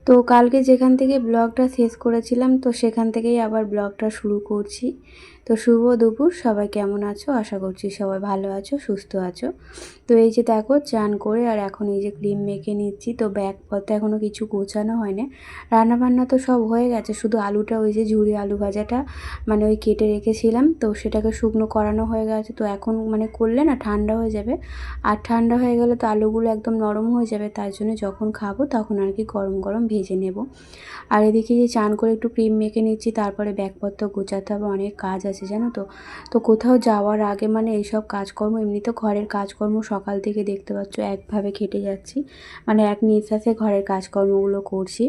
তো কালকে যেখান থেকে ব্লগটা শেষ করেছিলাম তো সেখান থেকেই আবার ব্লগটা শুরু করছি। তো শুভ দুপুর, সবাই কেমন আছো? আশা করছি সবাই ভালো আছো, সুস্থ আছো। তো এই যে দেখো চান করে আর এখন এই যে ক্রিম মেখে নিচ্ছি। তো ব্যাগপত্র এখনও কিছু গোছানো হয় না, রান্নাবান্না তো সব হয়ে গেছে, শুধু আলুটা ওই যে ঝুরি আলু ভাজাটা মানে ওই কেটে রেখেছিলাম, তো সেটাকে শুকনো করানো হয়ে গেছে। তো এখন মানে করলে না ঠান্ডা হয়ে যাবে, আর ঠান্ডা হয়ে গেলে তো আলুগুলো একদম নরম হয়ে যাবে, তাই জন্য যখন খাবো তখন আর কি গরম গরম ভেজে নেব। আর এদিকে যে চান করে একটু ক্রিম মেখে নিচ্ছি, তারপরে ব্যাগপত্র গোছাতে হবে, অনেক কাজ আছে জানো তো। তো কোথাও যাওয়ার আগে মানে এইসব কাজকর্ম, এমনি তো ঘরের কাজকর্ম সকাল থেকে দেখতে পাচ্ছ একভাবে খেটে যাচ্ছি, মানে এক নিঃশ্বাসে ঘরের কাজকর্মগুলো করছি।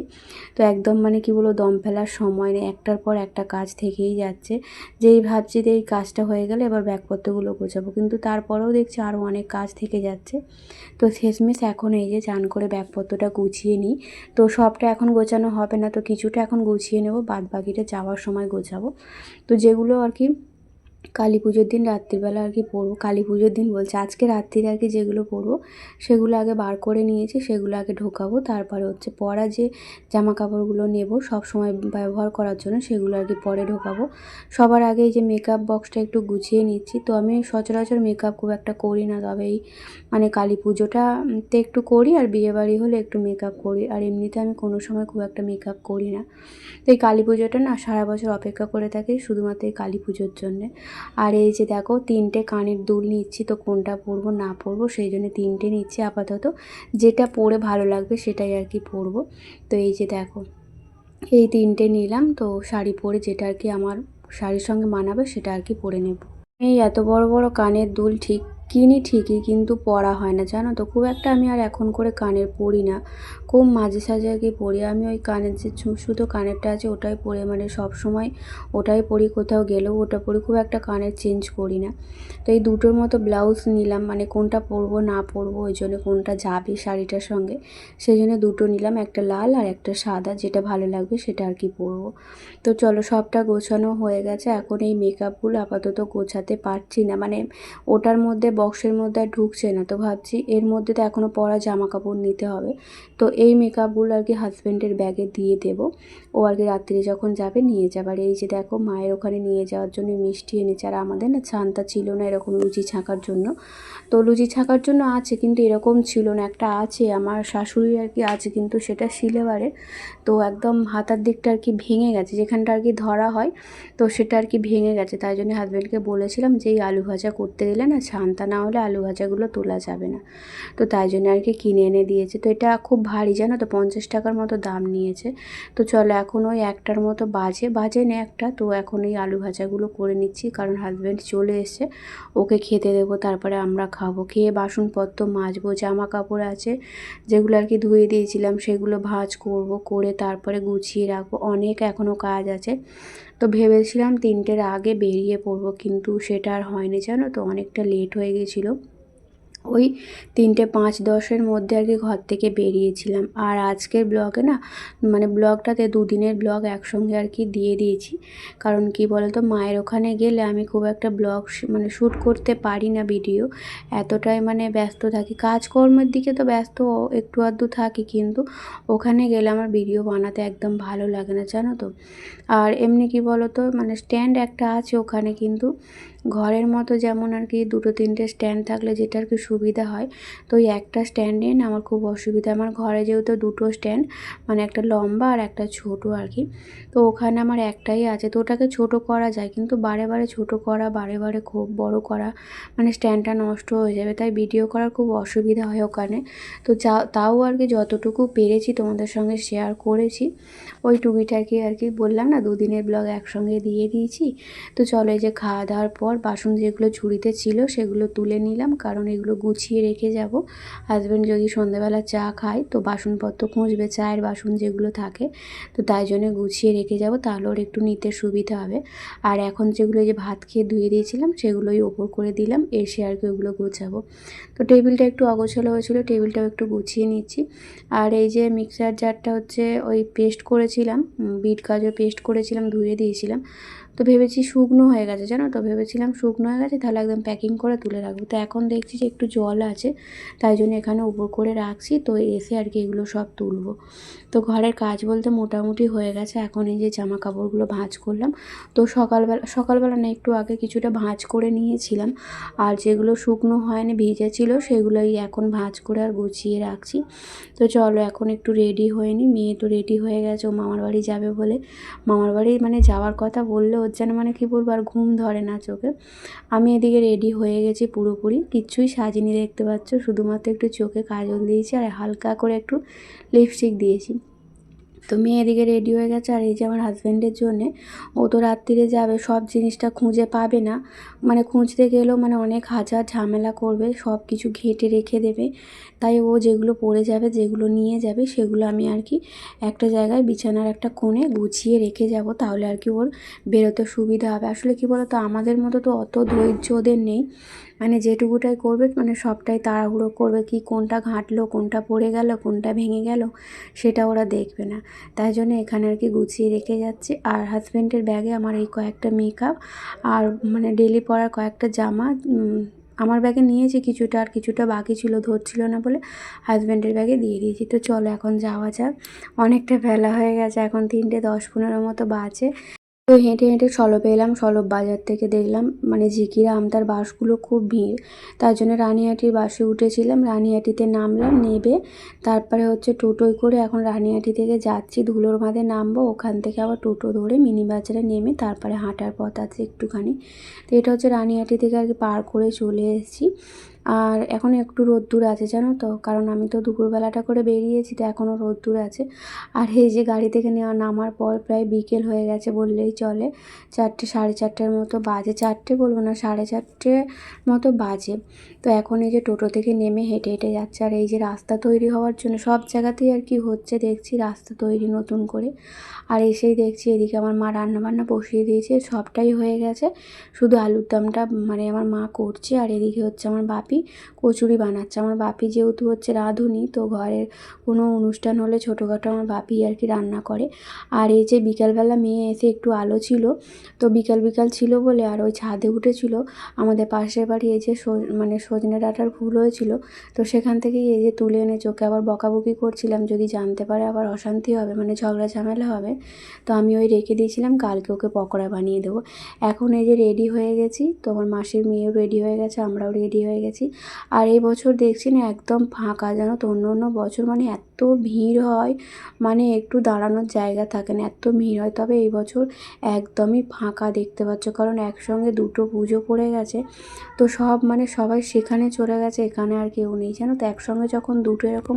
তো একদম মানে কি বলবো, দম ফেলার সময় নেই, একটার পর একটা কাজ থেকেই যাচ্ছে। যেই ভাবছি যে এই কাজটা হয়ে গেলে এবার ব্যাগপত্রগুলো গোছাবো, কিন্তু তারপরেও দেখছি আরও অনেক কাজ থেকে যাচ্ছে। তো শেষমেশ এখন এই যে চান করে ব্যাগপত্রটা গুছিয়ে নিই। তো সবটা এখন গোছানো হবে না, তো কিছুটা এখন গুছিয়ে নেব, বাদ বাকিটা যাওয়ার সময় গোছাবো। তো যেগুলো আর কি কালী পুজোর দিন রাত্রিবেলা আর কি পরবো, কালী পুজোর দিন বলছে, আজকে রাত্রিরে আর কি যেগুলো পরবো সেগুলো আগে বার করে নিয়েছি, সেগুলো আগে ঢোকাবো। তারপরে হচ্ছে পরা যে জামা কাপড়গুলো নেব সব সময় ব্যবহার করার জন্য, সেগুলো আর কি পরে ঢোকাবো। সবার আগে এই যে মেকআপ বক্সটা একটু গুছিয়ে নিচ্ছি। তো আমি সচরাচর মেকআপ খুব একটা করি না, তবে এই মানে কালী পুজোটাতে একটু করি, আর বিয়েবাড়ি হলে একটু মেকআপ করি, আর এমনিতে আমি কোনো সময় খুব একটা মেকআপ করি না। তো এই কালী পুজোটা না সারা বছর অপেক্ষা করে থাকি শুধুমাত্র এই কালী পুজোর জন্যে। আর এই যে দেখো 3টে কানের দুল নিচ্ছি, তো কোনটা পরবো না পরবো সেই জন্য 3টে নিচ্ছি আপাতত, যেটা পরে ভালো লাগবে সেটাই আর কি পরবো। তো এই যে দেখো এই 3টে নিলাম, তো শাড়ি পরে যেটা আর কি আমার শাড়ির সঙ্গে মানাবে সেটা আর কি পরে নেব। এই এত বড় বড় কানের দুল কিনি ঠিকই, কিন্তু পরা হয় না জানো তো, খুব একটা আমি আর এখন করে কানের পরি না, খুব মাঝে সাঝে আর কি পরি। আমি ওই কানের যে সুতো কানেরটা আছে ওটাই পরে, মানে সব সময় ওটাই পরি, কোথাও গেলেও ওটা পরি, খুব একটা কানের চেঞ্জ করি না। তো এই দুটোর মতো ব্লাউজ নিলাম, মানে কোনটা পরবো না পরবো ওই জন্য, কোনটা যাবে শাড়িটার সঙ্গে সেই জন্য দুটো নিলাম, একটা লাল আর একটা সাদা, যেটা ভালো লাগবে সেটা আর কি পরবো। তো চলো সবটা গোছানো হয়ে গেছে, এখন এই মেকআপগুলো আপাতত গোছাতে পারছি না, মানে ওটার মধ্যে বক্সের মধ্যে আর ঢুকছে না। তো ভাবছি এর মধ্যে তো এখনও পরা জামা কাপড় নিতে হবে, তো এই মেকআপগুলো আর কি হাজব্যান্ডের ব্যাগে দিয়ে দেবো, ও আর কি রাত্রে যখন যাবে নিয়ে যাবে। আর এই যে দেখো মায়ের ওখানে নিয়ে যাওয়ার জন্য মিষ্টি এনেছে, আর আমাদের না ছানটা ছিল না এরকম লুচি ছাঁকার জন্য। তো লুচি ছাঁকার জন্য আছে, কিন্তু এরকম ছিল না, একটা আছে আমার শাশুড়ি আর কি আছে, কিন্তু সেটা সিলেবারের, তো একদম হাতার দিকটা আর কি ভেঙে গেছে, যেখানটা আর কি ধরা হয় তো সেটা আর কি ভেঙে গেছে। তাই জন্য হাজব্যান্ডকে বলেছিলাম যে এই আলু ভাজা করতে গেলে না ছানটা না হলে আলু ভাজাগুলো তোলা যাবে না, তো তাই জন্য আর কি কিনে এনে দিয়েছে। তো এটা খুব ভারী জানো তো, 50 টাকার মতো দাম নিয়েছে। তো চলো এখন ওই একটার মতো বাজে না একটা, তো এখন এই আলু ভাজাগুলো করে নিচ্ছি, কারণ হাজব্যান্ড চলে এসছে, ওকে খেতে দেবো, তারপরে আমরা খাবো, খেয়ে বাসনপত্র মাজবো, জামা কাপড় আছে যেগুলো আর কি ধুয়ে দিয়েছিলাম সেগুলো ভাঁজ করব, করে তারপরে গুছিয়ে রাখবো, অনেক এখনও কাজ আছে। তো ভেবেছিলাম 3টের আগে বেরিয়ে পড়বো, কিন্তু সেটা আর হয়নি জানো তো, অনেকটা লেট হয়ে গেছিলো। ওই 3:05-10 মধ্যে আর কি ঘর থেকে বেরিয়েছিলাম। আর আজকের ব্লগে না মানে ব্লগটাতে 2 দিনের ব্লগ একসঙ্গে আর কি দিয়ে দিয়েছি, কারণ কি বলতো মায়ের ওখানে গেলে আমি খুব একটা ব্লগ মানে শ্যুট করতে পারি না, ভিডিও এতটাই মানে ব্যস্ত থাকি, কাজকর্মের দিকে তো ব্যস্ত একটু আধটু থাকি, কিন্তু ওখানে গেলে আমার ভিডিও বানাতে একদম ভালো লাগে না জানো তো। আর এমনি কি বলতো, মানে স্ট্যান্ড একটা আছে ওখানে, কিন্তু ঘরের মতো যেমন আর কি 2-3টে স্ট্যান্ড থাকলে যেটা আর কি সুবিধা হয়, তো ওই একটা স্ট্যান্ডে না আমার খুব অসুবিধা। আমার ঘরে যেহেতু 2টো স্ট্যান্ড, মানে একটা লম্বা আর একটা ছোট আর কি, তো ওখানে আমার একটাই আছে, তো ওটাকে ছোট করা যায়, কিন্তু বারে বারে ছোট করা, বারে বারে খুব বড় করা, মানে স্ট্যান্ডটা নষ্ট হয়ে যাবে, তাই ভিডিও করার খুব অসুবিধা হয় ওখানে। তো তাও আর কি যতটুকু পেরেছি তোমাদের সঙ্গে শেয়ার করেছি, ওই টুকিটাকি আর কি বললাম না 2 দিনের ব্লগ একসঙ্গে দিয়ে দিয়েছি। তো চলো এই যে খাওয়া দাওয়ার পর বাসন যেগুলো ঝুড়িতে ছিল সেগুলো তুলে নিলাম, কারণ এগুলো গুছিয়ে রেখে যাব, হাজব্যান্ড যদি সন্ধ্যেবেলা চা খায় তো বাসনপত্র খুঁজবে, চায়ের বাসন যেগুলো থাকে, তো তাই জন্য গুছিয়ে রেখে যাব, তাহলে ওর একটু নিতে সুবিধা হবে। আর এখন যেগুলো যে ভাত খেয়ে ধুয়ে দিয়েছিলাম সেগুলোই ওপর করে দিলাম, এসে আর কি ওগুলো গোছাবো। তো টেবিলটা একটু অগোছালো হয়েছিলো, টেবিলটাও একটু গুছিয়ে নিচ্ছি। আর এই যে মিক্সার জারটা হচ্ছে ওই পেস্ট করেছিলাম, বিট গাজর পেস্ট করেছিলাম, ধুয়ে দিয়েছিলাম, তো তো ভেবেছি শুকনো হয়ে গেছে, জানো তো, ভেবেছিলাম শুকনো হয়ে গেছে তাহলে একদম প্যাকিং করে তুলে রাখবো। তো এখন দেখছি যে একটু জল আছে, তাই জন্য এখানে উপর করে রাখছি। তো এসে আর কি এগুলো সব তুলবো। তো ঘরের কাজ বলতে মোটামুটি হয়ে গেছে। এখন এই যে জামা কাপড়গুলো ভাঁজ করলাম। তো সকালবেলা না একটু আগে কিছুটা ভাঁজ করে নিয়েছিলাম, আর যেগুলো শুকনো হয়নি ভিজে ছিল সেগুলোই এখন ভাঁজ করে আর গুছিয়ে রাখছি। তো চলো এখন একটু রেডি হয়ে নিই। মেয়ে তো রেডি হয়ে গেছে, ও মামার বাড়ি যাবে বলে। মামার বাড়ি মানে যাওয়ার কথা বললে ওর যেন মানে কী বলবো আর ঘুম ধরে না চোখে। আমি এদিকে রেডি হয়ে গেছি পুরোপুরি, কিচ্ছুই সাজিনি দেখতে পাচ্ছ, শুধুমাত্র একটু চোখে কাজল দিয়েছি আর হালকা করে একটু লিপস্টিক দিয়েছি। তো মেয়ে এদিকে রেডি হয়ে গেছে। আর এই যে আমার হাজব্যান্ডের জন্যে, ও তো রাত্রিরে যাবে, সব জিনিসটা খুঁজে পাবে না, মানে খুঁজতে গেলেও মানে অনেক হাজার ঝামেলা করবে, সব কিছু ঘেঁটে রেখে দেবে। তাই ও যেগুলো পড়ে যাবে, যেগুলো নিয়ে যাবে, সেগুলো আমি আর কি একটা জায়গায় বিছানার একটা কোণে গুছিয়ে রেখে যাব, তাহলে আর কি ওর বেরোতে সুবিধা হবে। আসলে কি বলো তো, আমাদের মতো তো অত ধৈর্য ওদের নেই, মানে যেটুকুটাই করবে মানে সবটাই তাড়াহুড়ো করবে, কি কোনটা ঘাঁটলো, কোনটা পড়ে গেল, কোনটা ভেঙে গেল, সেটা ওরা দেখবে না। তাই জন্য এখানে আর কি গুছিয়ে রেখে যাচ্ছি। আর হাজব্যান্ডের ব্যাগে আমার এই কয়েকটা মেকআপ আর মানে ডেলি পরার কয়েকটা জামা আমার ব্যাগে নিয়েছি কিছুটা, আর কিছুটা বাকি ছিল, ধরছিল না বলে হাজব্যান্ডের ব্যাগে দিয়ে দিয়েছি। তো চলো এখন যাওয়া যাক, অনেকটা বেলা হয়ে গেছে, এখন 3:10-15 মতো বাজে। তো হেঁটে হেঁটে সলপে এলাম। সলপ বাজার থেকে দেখলাম মানে ঝিকিরা আমতার বাসগুলো খুব ভিড়, তার জন্য রানিহাটির বাসে উঠেছিলাম। রানিহাটিতে নামলাম, নেবে তারপরে হচ্ছে টোটোয় করে এখন রানিহাটি থেকে যাচ্ছি ধুলোর বাঁধে নামবো, ওখান থেকে আবার টোটো ধরে মিনি বাজারে নেমে তারপরে হাঁটার পথ আছে একটুখানি। তো এটা হচ্ছে রানিহাটি থেকে আর কি পার করে চলে এসেছি। আর এখন একটু রোদ্দুর আছে জানো তো, কারণ আমি তো দুপুরবেলাটা করে বেরিয়েছি, তো এখনও রোদ্দুর আছে। আর এই যে গাড়ি থেকে নামার পর প্রায় বিকেল হয়ে গেছে বললেই চলে, 4টে 4:30 মতো বাজে, 4টে বলবো না, 4:30 মতো বাজে। তো এখন এই যে টোটো থেকে নেমে হেঁটে হেঁটে যাচ্ছে। আর এই যে রাস্তা তৈরি হওয়ার জন্য সব জায়গাতেই আর কি হচ্ছে দেখছি রাস্তা তৈরি নতুন করে। আর এসেই দেখছি এদিকে আমার মা রান্নাবান্না বসিয়ে দিয়েছে, সবটাই হয়ে গেছে, শুধু আলুর দমটা মানে আমার মা করছে। আর এদিকে হচ্ছে আমার বাপি কচুরি বানাচ্ছে। আমার বাপি যেহেতু হচ্ছে রাঁধুনি, তো ঘরের কোনো অনুষ্ঠান হলে ছোটোখাটো আমার বাপি আর কি রান্না করে। আর এই যে বিকালবেলা মেয়ে এসে একটু আলো ছিল, তো বিকাল ছিল বলে আর ওই ছাদে উঠেছিল আমাদের পাশের বাড়ি, এই যে মানে সজনে ডাঁটার ফুল হয়েছিল, তো সেখান থেকেই এই যে তুলে এনে চোখে আবার বকাবকি করছিলাম, যদি জানতে পারে আবার অশান্তি হবে, মানে ঝগড়া ঝামেলা হবে। তো আমি ওই রেখে দিয়েছিলাম, কালকে ওকে পকোড়া বানিয়ে দেবো। এখন এই যে রেডি হয়ে গেছি, তো আমার মাসির মেয়েও রেডি হয়ে গেছে, আমরাও রেডি হয়ে গেছি। আর এই বছর দেখছি না একদম ফাঁকা, জানো তো, অন্য অন্য বছর মানে এত ভিড় হয়, মানে একটু দাঁড়ানোর জায়গা থাকে না, এত ভিড় হয়। তবে এই বছর একদমই ফাঁকা দেখতে পাচ্ছ, কারণ একসঙ্গে দুটো পুজো পড়ে গেছে, তো সব মানে সবাই সেখানে চলে গেছে, এখানে আর কেউ নেই জানো তো। একসঙ্গে যখন দুটো এরকম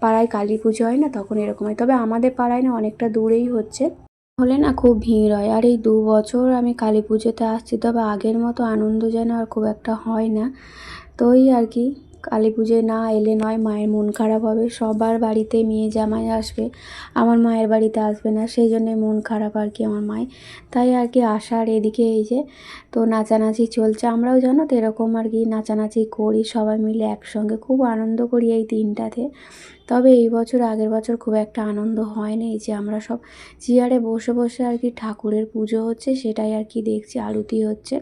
পাড়ায় কালী পুজো হয় না, তখন এরকম হয়। তবে আমাদের পাড়ায় না অনেকটা দূরেই হচ্ছে, হলে না খুব ভিড় হয়। আর এই 2 বছর আমি কালী পুজোতে আসছি, তবে আগের মতো আনন্দ যেন আর খুব একটা হয় না। তো ওই আর কি, কালী পুজোয় না এলে নয়, মায়ের মন খারাপ হবে। সবার বাড়িতে মেয়ে জামাই আসবে, আমার মায়ের বাড়িতে আসবে না, সেই জন্যে মন খারাপ আর কি আমার মায়ের। তাই আর কি আসার এদিকে এই যে, তো নাচানাচি চলছে, আমরাও জানো তো এরকম আর কি নাচানাচি করি সবাই মিলে একসঙ্গে, খুব আনন্দ করি এই দিনটাতে। তবে এই বছর আগের বছর খুব একটা আনন্দ হয়নি। এই যে আমরা সব চেয়ারে বসে বসে আর কি ঠাকুরের পুজো হচ্ছে সেটাই আর কি দেখছি, আরতি হচ্ছে,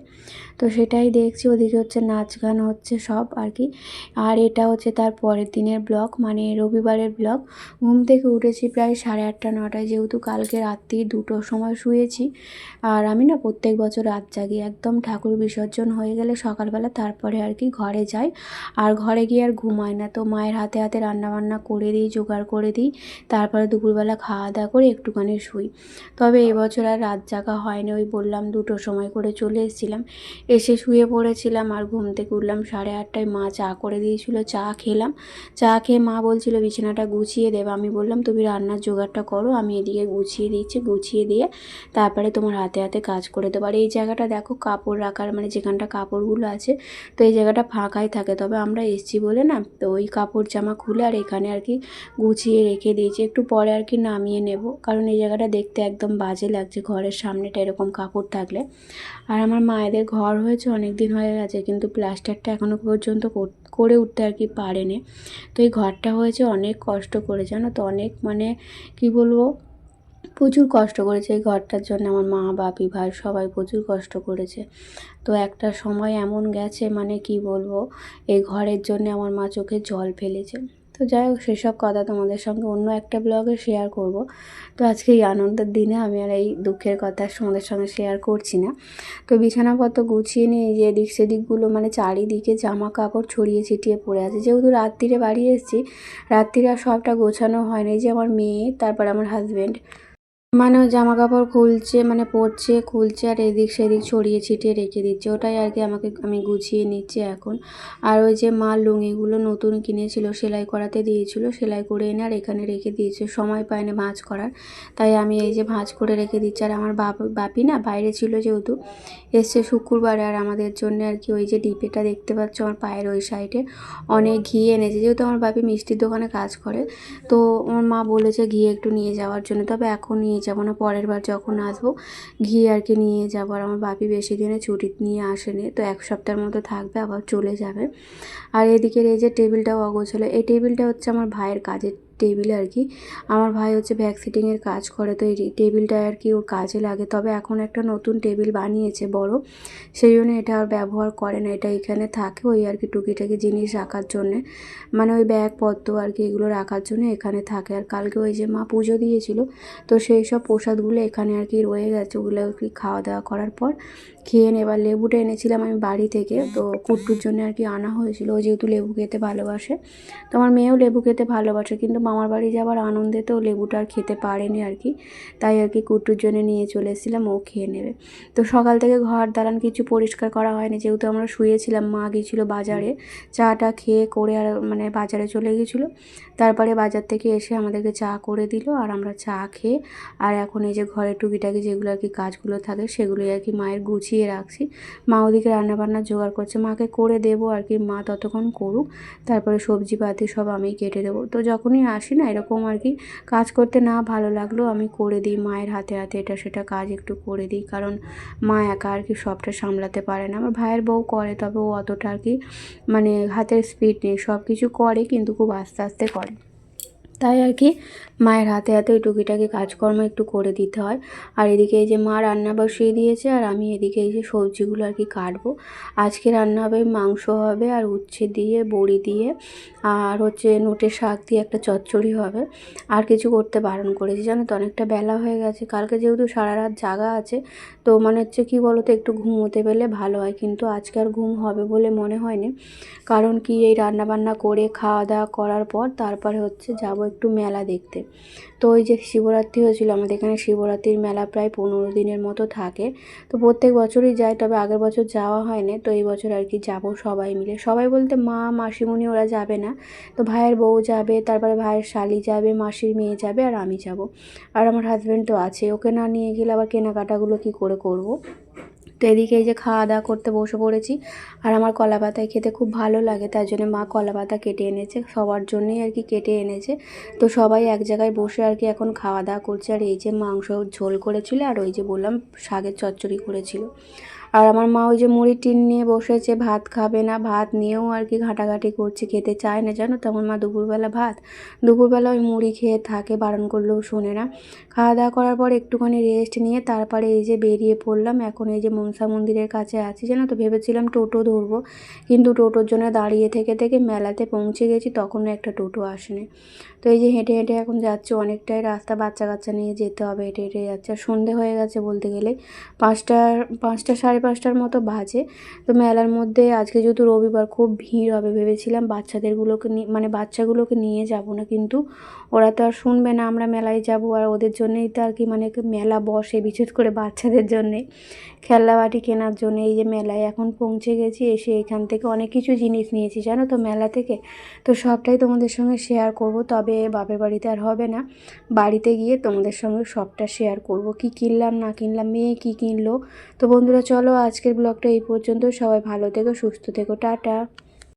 তো সেটাই দেখছি। ওদিকে হচ্ছে নাচ গান হচ্ছে সব আর কি। আর এটা হচ্ছে তার পরের দিনের ব্লগ, মানে রবিবারের ব্লগ। ঘুম থেকে উঠেছি প্রায় 8:30-9টায়, যেহেতু কালকে রাত্রি 2টোর সময় শুয়েছি। আর আমি না প্রত্যেক বছর রাত জাগি, একদম ঠাকুর বিসর্জন হয়ে গেলে সকালবেলা তারপরে আর কি ঘরে যাই, আর ঘরে গিয়ে আর ঘুমাই না। তো মায়ের হাতে হাতে রান্নাবান্না করে দিই, জোগাড় করে দিই, তারপরে দুপুরবেলা খাওয়া দাওয়া করে একটুখানি শুই। তবে এবছর আর রাত জাগা হয়নি, ওই বললাম 2টোর সময় করে চলে এসেছিলাম, এসে শুয়ে পড়েছিলাম। আর ঘুম থেকে উঠলাম 8:30টায়, মা চা করে দিয়েছিল, চা খেলাম। চা খেয়ে মা বলছিল বিছানাটা গুছিয়ে দেবে, আমি বললাম তুমি রান্নার জোগাড়টা করো, আমি এদিকে গুছিয়ে দিচ্ছি, গুছিয়ে দিয়ে তারপরে তোমার হাতে হাতে কাজ করে দেবো। আর এই জায়গাটা দেখো কাপড় রাখার, মানে যেখানটা কাপড়গুলো আছে, তো এই জায়গাটা ফাঁকাই থাকে, তবে আমরা এসছি বলে না, তো ওই কাপড় জামা খুলে আর এখানে আর কি গুছিয়ে রেখে দিয়েছি, একটু পরে আর কি নামিয়ে নেব, কারণ এই জায়গাটা দেখতে একদম বাজে লাগছে ঘরের সামনেটা এরকম কাপড় থাকলে। আর আমার মায়েদের ঘর হয়েছে অনেক দিন হয়ে গেছে, কিন্তু প্লাস্টারটা এখনও পর্যন্ত করে উঠতে আর কি পারেনি। তো এই ঘরটা হয়েছে অনেক কষ্ট করে, জানো তো, অনেক মানে কি বলবো, প্রচুর কষ্ট করেছে এই ঘরটার জন্য, আমার মা, বাপি, ভাই সবাই প্রচুর কষ্ট করেছে। তো একটা সময় এমন গেছে মানে কি বলবো, এই ঘরের জন্য আমার মা চোখে জল ফেলেছে। তো যাই হোক, সেসব কথা তোমাদের সঙ্গে অন্য একটা ব্লগে শেয়ার করব। তো আজকে এই আনন্দের দিনে আমি আর এই দুঃখের কথা তোমাদের সঙ্গে শেয়ার করছি না। তো বিছানাপত্র গুছিয়ে নিয়ে এই যে এদিক সেদিকগুলো মানে চারিদিকে জামা কাপড় ছড়িয়ে ছিটিয়ে পড়ে আছে, যেহেতু রাত্রিরে বাড়ি এসেছি, রাত্রিরে আর সবটা গোছানো হয়নি। এই যে আমার মেয়ে, তারপর আমার হাজব্যান্ড মানে ওই জামা কাপড় খুলছে, মানে পরছে খুলছে আর এদিক সেদিক ছড়িয়ে ছিটিয়ে রেখে দিচ্ছে, ওটাই আর কি আমি গুছিয়ে নিচ্ছি এখন। আর ওই যে মা লুঙ্গিগুলো নতুন কিনেছিল, সেলাই করাতে দিয়েছিল, সেলাই করে এনে আর এখানে রেখে দিয়েছে, সময় পায়নি ভাঁজ করার, তাই আমি এই যে ভাঁজ করে রেখে দিচ্ছি। আর আমার বাপি না বাইরে ছিল, যেহেতু এসছে শুক্রবারে, আর আমাদের জন্য আর কি ওই যে ডিপেটা দেখতে পাচ্ছ আমার পায়ের ওই সাইডে অনেক ঘি এনেছে, যেহেতু আমার বাপি মিষ্টির দোকানে কাজ করে, তো আমার মা বলেছে ঘি একটু নিয়ে যাওয়ার জন্য। তবে এখন নিয়ে যাবো না, পরের বার যখন আসবো ঘি আর কি নিয়ে যাবো। আর আমার বাপি বেশি দিনে ছুটি নিয়ে আসেনি, তো 1 সপ্তাহের মতো থাকবে, আবার চলে যাবে। আর এদিকের এই যে টেবিলটাও অগোছালো, এই টেবিলটা হচ্ছে আমার ভাইয়ের কাজের টেবিল আর কি। আমার ভাই হচ্ছে ব্যাগ সিটিংয়ের কাজ করে, তো এই টেবিলটা আর কি ওর কাজে লাগে। তবে এখন একটা নতুন টেবিল বানিয়েছে বড়, সেই জন্য এটা আর ব্যবহার করে না, এটা এখানে থাকে ওই আর কি টুকিটাকি জিনিস রাখার জন্যে, মানে ওই ব্যাগপত্র আর কি এগুলো রাখার জন্য এখানে থাকে। আর কালকে ওই যে মা পুজো দিয়েছিল, তো সেই সব প্রসাদগুলো এখানে আর কি রয়ে গেছে, ওগুলো আর কি খাওয়া দাওয়া করার পর খেয়ে নেবার। লেবুটা এনেছিলাম আমি বাড়ি থেকে, তো কুট্টুর জন্য আর কি আনা হয়েছিল, ও যেহেতু লেবু খেতে ভালোবাসে, তো আমার মেয়েও লেবু খেতে ভালোবাসে, কিন্তু মামার বাড়ি যাওয়ার আনন্দে তো লেবুটা আর খেতে পারেনি আর কি, তাই আর কি কুট্টুর জন্য নিয়ে চলে এসেছিলাম, ও খেয়ে নেবে। তো সকাল থেকে ঘর দালান কিছু পরিষ্কার করা হয়নি, যেহেতু আমরা শুয়েছিলাম, মা গিয়েছিলো বাজারে, চাটা খেয়ে করে আর মানে বাজারে চলে গেছিলো। তারপরে বাজার থেকে এসে আমাদেরকে চা করে দিল, আর আমরা চা খেয়ে আর এখন এই যে ঘরে টুকিটাকি যেগুলো আর কি কাজগুলো থাকে সেগুলোই আর কি মায়ের গুছিয়ে রাখছি। মা ওদিকে রান্নাবান্না জোগাড় করছে, মাকে করে দেবো আর কি, মা ততক্ষণ করুক, তারপরে সবজিপাতি সব আমি কেটে দেবো। তো যখনই আসি না এরকম আর কি কাজ করতে না ভালো লাগলেও আমি করে দিই, মায়ের হাতে হাতে এটা সেটা কাজ একটু করে দিই, কারণ মা একা আর কি সবটা সামলাতে পারে না। আমার ভাইয়ের বউ করে, তবে ও অতটা আর কি মানে হাতের স্পিড নেই, সব কিছু করে কিন্তু খুব আস্তে আস্তে করে, তাই আর কি মায়ের হাতে হাতে ওই টুকিটাকি কাজকর্ম একটু করে দিতে হয়। আর এদিকে এই যে মা রান্না বসিয়ে দিয়েছে, আর আমি এদিকে এই যে সবজিগুলো আর কি কাটবো। আজকে রান্না হবে মাংস হবে, আর উচ্ছে দিয়ে বড়ি দিয়ে, আর হচ্ছে নোটে শাক দিয়ে একটা চচ্চড়ি হবে। আর কিছু করতে বারণ করেছি, জানো তো অনেকটা বেলা হয়ে গেছে, কালকে যেহেতু সারা রাত জাগা আছে, তো মানে হচ্ছে কী বলো তো একটু ঘুমোতে পেলে ভালো হয়, কিন্তু আজকে আর ঘুম হবে বলে মনে হয়নি। কারণ কি, এই রান্নাবান্না করে খাওয়া দাওয়া করার পর তারপরে হচ্ছে যাব একটু মেলা দেখতে। তো ওই যে শিবরাত্রি হয়েছিল আমাদের এখানে, শিবরাত্রির মেলা প্রায় 15 দিনের মতো থাকে, তো প্রত্যেক বছরই যাই, তবে আগের বছর যাওয়া হয়নি, তো এই বছর আর কি যাব সবাই মিলে। সবাই বলতে মা মাসিমণি ওরা যাবে না, তো ভাইয়ের বউ যাবে, তারপরে ভাইয়ের শালি যাবে, মাসির মেয়ে যাবে, আর আমি যাব। আর আমার হাজব্যান্ড তো আছে, ওকে না নিয়ে গেলে আবার কেনাকাটাগুলো কী করে করব। তো এদিকে এই যে খাওয়া দাওয়া করতে বসে পড়েছি। আর আমার কলা পাতায় খেতে খুব ভালো লাগে, তাই জন্য মা কলা পাতা কেটে এনেছে, সবার জন্যই আর কি কেটে এনেছে। তো সবাই এক জায়গায় বসে আর কি এখন খাওয়া দাওয়া করছে। আর এই যে মাংস ঝোল করেছিল, আর ওই যে বললাম শাকের চচ্চড়ি করেছিল। আর আমার মা ওই যে মুড়ির টিন নিয়ে বসেছে, ভাত খাবে না, ভাত নিয়েও আর কি ঘাটাঘাটি করছে, খেতে চায় না জানো তো আমার মা দুপুরবেলা ভাত, দুপুরবেলা ওই মুড়ি খেয়ে থাকে, বারণ করলেও শোনে না। খাওয়া দাওয়া করার পর একটুখানি রেস্ট নিয়ে তারপরে এই যে বেরিয়ে পড়লাম, এখন এই যে মনসা মন্দিরের কাছে আছি জানো তো, ভেবেছিলাম টোটো ধরবো, কিন্তু টোটোর জন্য দাঁড়িয়ে থেকে থেকে মেলাতে পৌঁছে গেছি, তখনও একটা টোটো আসেনি। তো এই যে হেঁটে হেঁটে এখন যাচ্ছি, অনেকটাই রাস্তা, বাচ্চা কাচ্চা নিয়ে যেতে হবে, হেঁটে হেঁটে যাচ্ছে। আর সন্ধে হয়ে গেছে বলতে গেলে, 5টা সাড়ে 5টার মতো বাজে। তো মেলার মধ্যে আজকে যেহেতু রবিবার খুব ভিড় হবে, ভেবেছিলাম বাচ্চাদেরগুলোকে নিয়ে মানে বাচ্চাগুলোকে নিয়ে যাব না, কিন্তু ওরা তো আর শুনবে না আমরা মেলায় যাব, আর ওদের জন্যেই তো আর কি মানে মেলা বসে, বিশেষ করে বাচ্চাদের জন্যে খেলনাবাটি কেনার জন্য। এই যে মেলায় এখন পৌঁছে গেছি, এসে এখান থেকে অনেক কিছু জিনিস নিয়েছি জানো তো মেলা থেকে, তো সবটাই তোমাদের সঙ্গে শেয়ার করব। তবে বাপের বাড়িতে আর হবে না, বাড়িতে গিয়ে তোমাদের সঙ্গে সবটা শেয়ার করব, কি কিনলাম না কিনলাম, মেয়ে কি কিনলো। তো বন্ধুরা চলো আজকের ব্লগটা এই পর্যন্ত, সবাই ভালো থেকো, সুস্থ থেকো, টাটা।